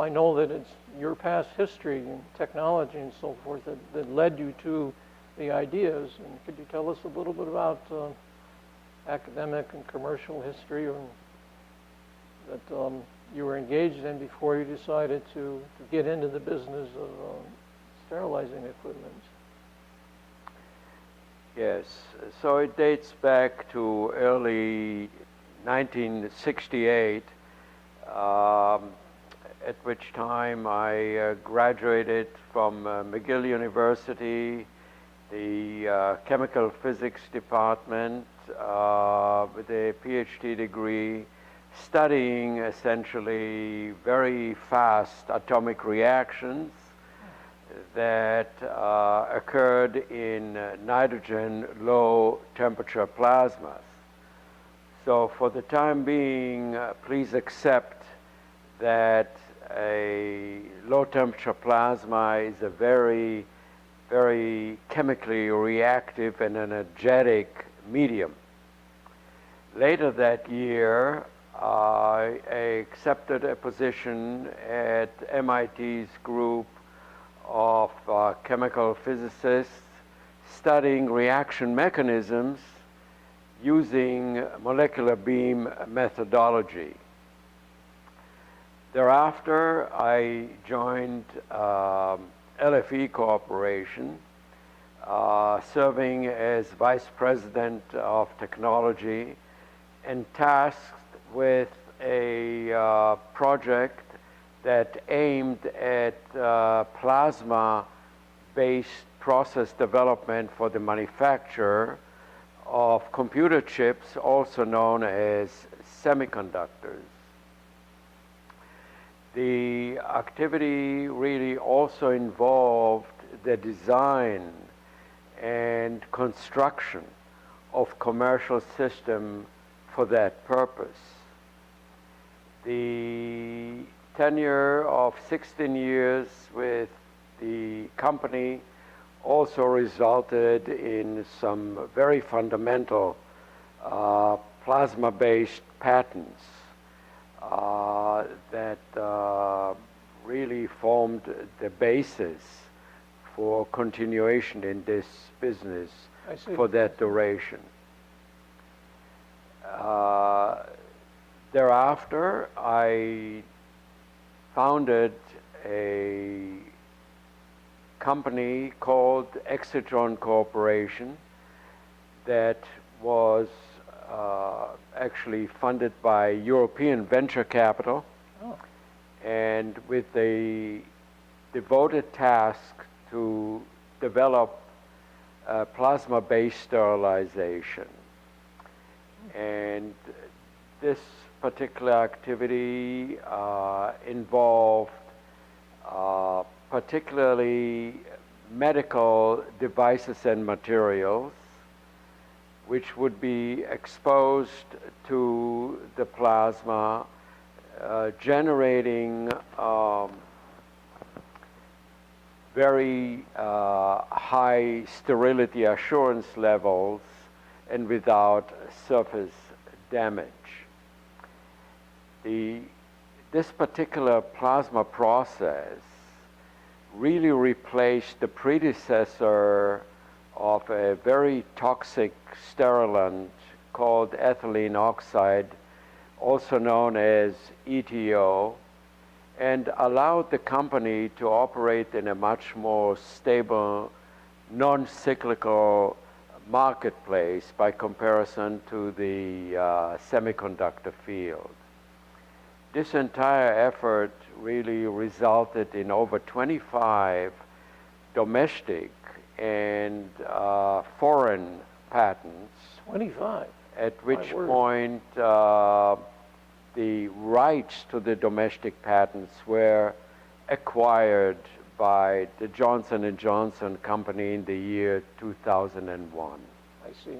I know that it's your past history and technology and so forth that led you to the ideas. And could you tell us a little bit about academic and commercial history that you were engaged in before you decided to get into the business of sterilizing equipment? Yes, so it dates back to early 1968, at which time I graduated from McGill University, the chemical physics department, with a PhD degree, studying essentially very fast atomic reactions that occurred in nitrogen low temperature plasmas. So for the time being, please accept that a low temperature plasma is a very, very chemically reactive and energetic medium. Later that year, I accepted a position at MIT's group of chemical physicists studying reaction mechanisms using molecular beam methodology. Thereafter, I joined LFE Corporation, serving as Vice President of Technology and tasked with a project that aimed at plasma-based process development for the manufacture of computer chips, also known as semiconductors. The activity really also involved the design and construction of commercial system for that purpose. The tenure of 16 years with the company also resulted in some very fundamental plasma-based patents that really formed the basis for continuation in this business for that duration. Thereafter, I founded a company called Exitron Corporation that was actually funded by European venture capital, and with a devoted task to develop plasma-based sterilization. And this particular activity involved particularly medical devices and materials which would be exposed to the plasma, generating very high sterility assurance levels and without surface damage. This particular plasma process really replaced the predecessor of a very toxic sterilant called ethylene oxide, also known as ETO, and allowed the company to operate in a much more stable, non-cyclical marketplace by comparison to the semiconductor field. This entire effort really resulted in over 25 domestic and foreign patents. 25? At which point the rights to the domestic patents were acquired by the Johnson & Johnson company in the year 2001. I see.